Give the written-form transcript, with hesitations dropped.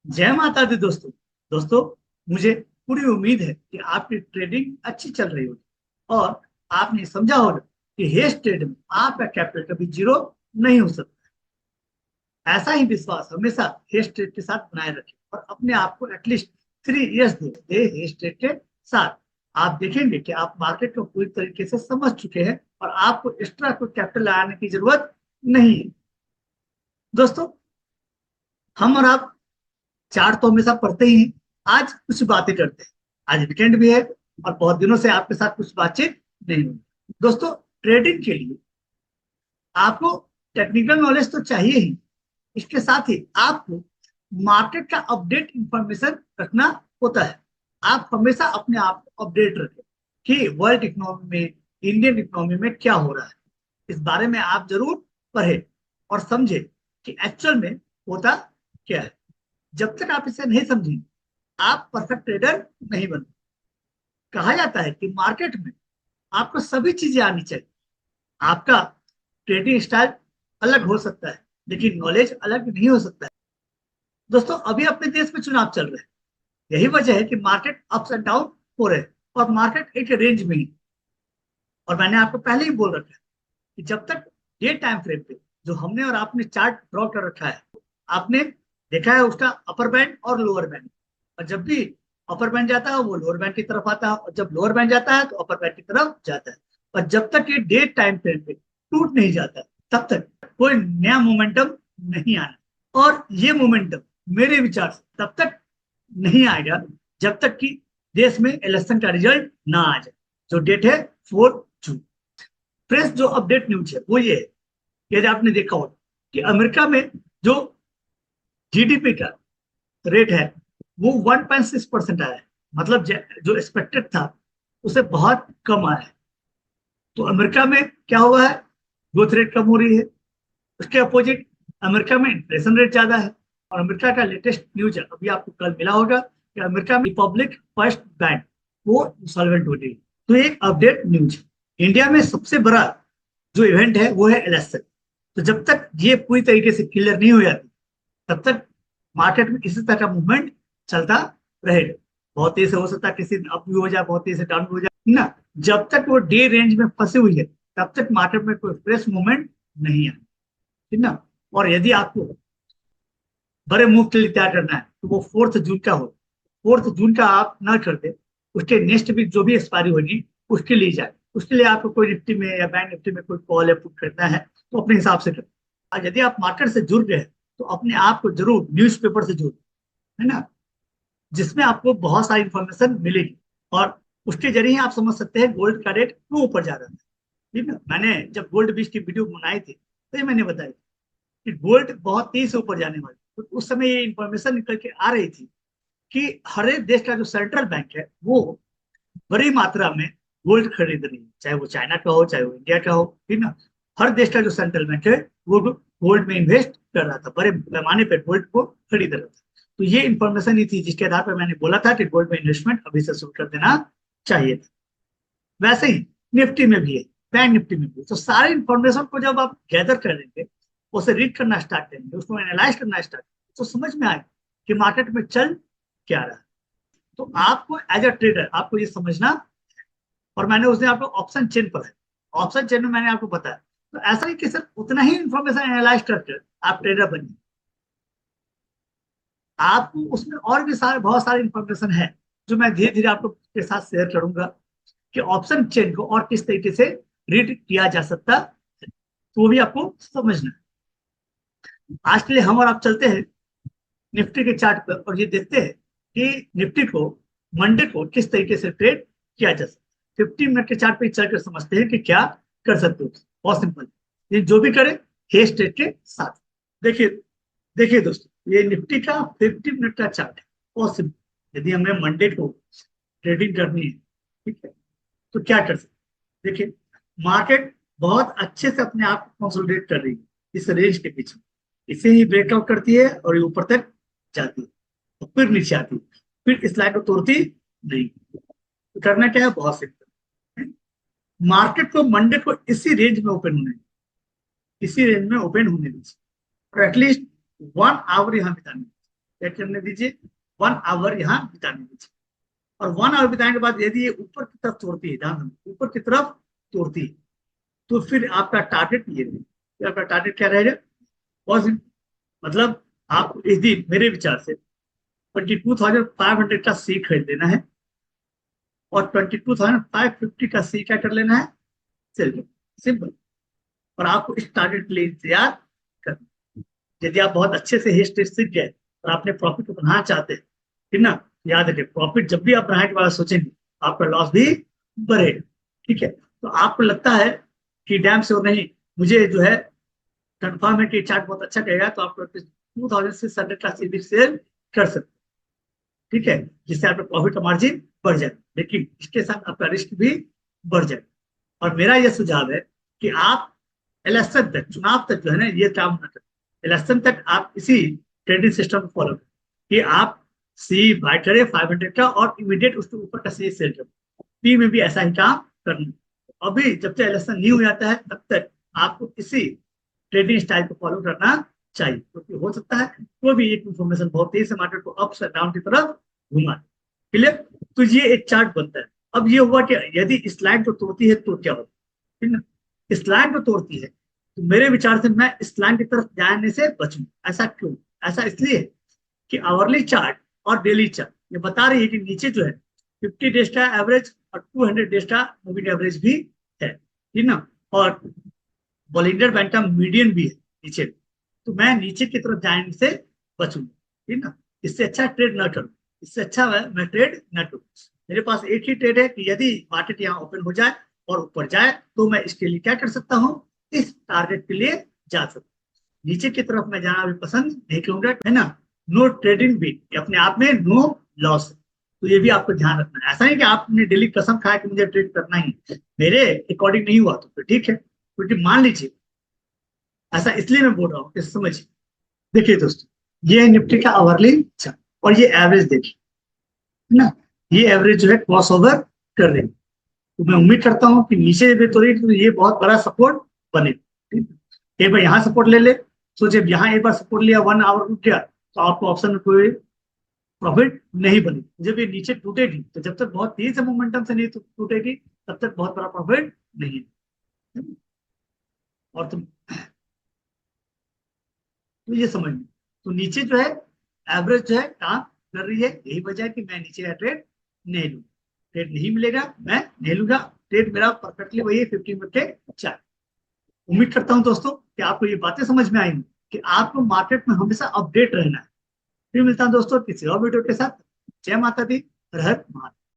जय माता दी दोस्तों। दोस्तों, मुझे पूरी उम्मीद है कि आपकी ट्रेडिंग अच्छी चल रही होगी और आपने समझा होगा कि हेज ट्रेड में आपका कैपिटल कभी जीरो नहीं हो सकता। ऐसा ही विश्वास हमेशा हेज ट्रेड के साथ बनाए रखें और अपने आप को at least 3 years they hedge trade के साथ। आप देखेंगे कि आप मार्केट को पूरी तरीके से समझ चुके हैं और आपको एक्स्ट्रा कोई कैपिटल लगाने की जरूरत नहीं है। दोस्तों, हम और आप चार्ट तो हमेशा पढ़ते ही हैं। आज कुछ बातें करते हैं। आज वीकेंड भी है और बहुत दिनों से आपके साथ कुछ बातचीत नहीं हुई। दोस्तों, ट्रेडिंग के लिए आपको टेक्निकल नॉलेज तो चाहिए ही, इसके साथ ही आपको मार्केट का अपडेट इंफॉर्मेशन रखना होता है। आप हमेशा अपने आप को अपडेट रखें कि वर्ल्ड इकोनॉमी में, इंडियन इकोनॉमी में क्या हो रहा है। इस बारे में आप जरूर पढ़ें और समझें कि एक्चुअल में होता क्या है। जब तक आप इसे नहीं समझेंगे, आप परफेक्ट ट्रेडर नहीं बन। कहा जाता है कि मार्केट में आपको सभी चीजें आनी चाहिए। आपका ट्रेडिंग स्टाइल अलग हो सकता है, लेकिन नॉलेज अलग नहीं हो सकता है। दोस्तों, अभी अपने देश में चुनाव चल रहे हैं। यही वजह है कि मार्केट अप्स एंड डाउन हो रहे हैं और मार्केट एक रेंज में ही। और मैंने आपको पहले ही बोल रखा है कि जब तक डे टाइम फ्रेम पे जो हमने और आपने चार्ट ड्रॉ कर रखा है, आपने देखा है उसका अपर बैंड और लोअर बैंड। और जब भी अपर बैंड जाता है वो लोअर बैंड की तरफ आता है, और जब लोअर बैंड जाता है तो अपर बैंड की तरफ जाता है। और जब तक ये डे टाइम फ्रेम पे टूट नहीं जाता तब तक कोई नया मोमेंटम नहीं आना। और ये मोमेंटम मेरे विचार से तब तक नहीं आएगा जब तक कि देश में इलेक्शन का रिजल्ट ना आ जाए, जो डेट है 4 जून। फ्रेश जो अपडेट न्यूज है वो ये है, यदि आपने देखा हो कि अमेरिका में जो जीडीपी का रेट है वो 1.6% आया है। मतलब जो एक्सपेक्टेड था उसे बहुत कम आया है। तो अमेरिका में क्या हुआ है, ग्रोथ रेट कम हो रही है। उसके अपोजिट अमेरिका में इन्फ्लेशन रेट ज्यादा है। और अमेरिका का लेटेस्ट न्यूज है, अभी आपको कल मिला होगा कि अमेरिका में रिपब्लिक फर्स्ट बैंक वो इंसॉल्वेंट हो गई। तो एक अपडेट न्यूज है। इंडिया में सबसे बड़ा जो इवेंट है वो है इलेक्शन। तो जब तक ये पूरी तरीके से क्लियर नहीं हो जाती तब तक मार्केट में इसी तरह का मूवमेंट चलता रहेगा। बहुत तेज से हो सकता है, किसी दिन अप भी हो जाए, बहुत तेज से डाउन भी हो जाए ना। जब तक वो डे रेंज में फंसी हुई है तब तक मार्केट में कोई फ्रेश मूवमेंट नहीं है, ठीक ना। और यदि आपको बड़े मूव के लिए तैयार करना है तो वो 4 जून का हो। 4 जून का आप ना कर दे, उसके नेक्स्ट वीक जो भी एक्सपायरी होगी उसके लिए जाए। उसके लिए आपको कोई निफ्टी में या बैंक निफ्टी में कोई कॉल या पुट करना है तो अपने हिसाब से करें। और यदि आप मार्केट से जुड़ गए तो अपने आप को जरूर न्यूज़पेपर से जोड़, है ना, जिसमें आपको बहुत सारी इंफॉर्मेशन मिलेगी। और उसके जरिए आप समझ सकते हैं गोल्ड का रेट क्यों ऊपर जा रहा है। ठीक है, मैंने जब गोल्ड बीच की वीडियो बनाई थी तो ये मैंने बताया कि गोल्ड बहुत तेज से ऊपर जाने वाली, तो उस समय ये इंफॉर्मेशन निकल के आ रही थी कि हर एक देश का जो सेंट्रल बैंक है वो बड़ी मात्रा में गोल्ड खरीद रही है, चाहे वो चाइना का हो चाहे वो इंडिया का हो, ठीक ना। हर देश का जो सेंट्रल बैंक है वो गोल्ड में इन्वेस्ट कर रहा था, बड़े पैमाने पर गोल्ड को खरीद रहा था। तो ये इंफॉर्मेशन ही थी जिसके आधार पर मैंने बोला था कि गोल्ड में इन्वेस्टमेंट अभी से शुरू कर देना चाहिए था। वैसे ही निफ्टी में भी है, बैंक निफ्टी में भी। तो सारे इंफॉर्मेशन को जब आप गैदर करेंगे, उसे रीड करना स्टार्ट करेंगे, उसको एनालाइज करना स्टार्ट करेंगे, तो समझ में आएगा कि मार्केट में चल क्या रहा है। तो आपको एज अ ट्रेडर आपको ये समझना। और मैंने उसने आपको ऑप्शन चेन पर है, ऑप्शन चेन में मैंने आपको बताया। तो ऐसा नहीं कि सिर्फ उतना ही इंफॉर्मेशन एनालाइज करके आप ट्रेडर बनिए। आपको उसमें और भी सारे बहुत सारे इंफॉर्मेशन है जो मैं धीरे धीरे आपको के साथ शेयर करूंगा कि ऑप्शन चेन को और किस तरीके से रीड किया जा सकता है। तो वो भी आपको समझना है। आज के लिए हम और आप चलते हैं निफ्टी के चार्ट पर और ये देखते हैं कि निफ्टी को मंडे को किस तरीके से ट्रेड किया जा सकता है। 15 मिनट के चार्ट पे चलकर समझते हैं कि क्या कर सकते हो। बहुत सिंपल, ये जो भी करे हेज ट्रेड के साथ। देखिए, देखिए दोस्तों, ये निफ्टी का 50 मिनट का चार्ट है। बहुत सिंपल, यदि हमें मंडे को ट्रेडिंग करनी है, ठीक है, तो क्या कर सकते। देखिए, मार्केट बहुत अच्छे से अपने आप को कंसोलिडेट कर रही है इस रेंज के पीछे। इसे ही ब्रेकआउट करती है और ये ऊपर तक जाती है और फिर नीचे आती है, फिर इस लाइन को तोड़ती नहीं। तो करना क्या है, बहुत सिंपल। मार्केट को मंडे को इसी रेंज में ओपन होने दीजिए, इसी रेंज में ओपन होने दीजिए और एटलीस्ट 1 आवर यहां बिताने दीजिए। क्या करने दीजिए, 1 आवर यहाँ बिताने दीजिए। और 1 आवर बिताने के बाद यदि ये ऊपर की तरफ तोड़ती है, ध्यान ऊपर की तरफ तोड़ती है, तो फिर आपका टारगेट ये है, आपका टारगेट क्या रहेगा, पॉजिटिव। मतलब आपको इस दिन मेरे विचार से 22,500 का सी खरीद लेना है और 22,550 का सी क्या कर लेना है, सेल करना, सिंपल। और आपको इस टारगेट के लिए इंतजार करना। यदि आप बहुत अच्छे से हेज टेस्ट सीख गए और आपने प्रॉफिट को बनाना चाहते हैं, ठीक ना, याद रखिए प्रॉफिट जब भी आप बनाने के बाद सोचेंगे आपका लॉस भी बढ़ेगा। ठीक है, तो आपको लगता है कि डैम से और नहीं, मुझे जो है कंफर्म है कि चार्ट बहुत अच्छा कहेगा, तो आप 2,600 का सीबी सेल कर सकते, ठीक है, जिससे आपका प्रॉफिट का मार्जिन बढ़ जाए, लेकिन इसके साथ आपका रिस्क भी बढ़ जाए। और मेरा यह सुझाव है कि आप इलेक्शन तक, चुनाव तक जो है ना, ये काम न करें। इलेक्शन तक आप इसी ट्रेडिंग सिस्टम को फॉलो करें कि आप सी बाय करें 500 का और इमीडिएट उसके ऊपर का सी सेल करें। पी में भी ऐसा ही काम करना। अभी जब तक इलेक्शन नहीं हो जाता है तब तक आपको इसी ट्रेडिंग स्टाइल को फॉलो करना चाहिए, क्योंकि हो सकता है कोई भी एक इन्फॉर्मेशन बहुत तेज से मार्केट को अप डाउन की तरफ घुमा। क्लियर? तो ये एक चार्ट बनता है। अब ये हुआ कि यदि इस लाइन को तोड़ती है तो क्या होता है, ठीक ना, इस लाइन को तोड़ती है तो मेरे विचार से मैं इस लाइन की तरफ जाने से बचूं। ऐसा क्यों? ऐसा इसलिए कि आवरली चार्ट और डेली चार्ट ये बता रही है कि नीचे जो है 50 डेज का एवरेज और 200 डेज का मूविंग एवरेज भी है, ठीक ना, और बॉलिंजर बैंड का मीडियन भी है नीचे। तो मैं नीचे की तरफ जाने से बचूंगा, ठीक ना, इससे अच्छा ट्रेड न करूं, इससे अच्छा मैं ट्रेड न करूं। मेरे पास एक ही ट्रेड है कि यदि मार्केट यहाँ ओपन हो जाए और ऊपर जाए तो मैं इसके लिए क्या कर सकता हूँ, इस टारगेट के लिए जा सकता हूँ। नीचे की तरफ मैं जाना भी पसंद नहीं करूंगा, है ना। नो ट्रेडिंग भी अपने आप में नो लॉस। तो ये भी आपको ध्यान रखना है। ऐसा नहीं कि आपने डेली कसम खाया कि मुझे ट्रेड करना ही, मेरे अकॉर्डिंग नहीं हुआ तो फिर ठीक है, क्योंकि मान लीजिए, ऐसा इसलिए मैं बोल रहा हूँ कि समझिए। देखिए दोस्तों, ये है निफ्टी का आवरली चार्ट और ये एवरेज देखिए, है ना, ये एवरेज जो है क्रॉस ओवर कर रही है। तो मैं उम्मीद करता हूँ कि नीचे भी तो ये बहुत बड़ा सपोर्ट बने। एक बार यहाँ सपोर्ट ले ले, सोचिए यहाँ एक बार सपोर्ट लिया, 1 आवर रुक गया, तो आपको ऑप्शन में कोई प्रॉफिट नहीं बनी। जब ये नीचे टूटेगी, तो जब तक बहुत तेज से मोमेंटम से नहीं टूटेगी तब तक बहुत बड़ा प्रॉफिट नहीं है। और तुम तो ये समझ लो, तो नीचे जो है एवरेज जो है काम कर रही है, यही वजह है कि मैं नीचे का ट्रेड नहीं लूँ। ट्रेड नहीं मिलेगा मैं नहीं लूंगा। ट्रेड मेरा परफेक्टली वही है 15 मिनट के चार्ट। उम्मीद करता हूं दोस्तों कि आपको ये बातें समझ में आएंगी कि आपको मार्केट में हमेशा अपडेट रहना है। फिर मिलता हूं दोस्तों किसी और वीडियो के साथ। जय माता दी, हर हर महादेव।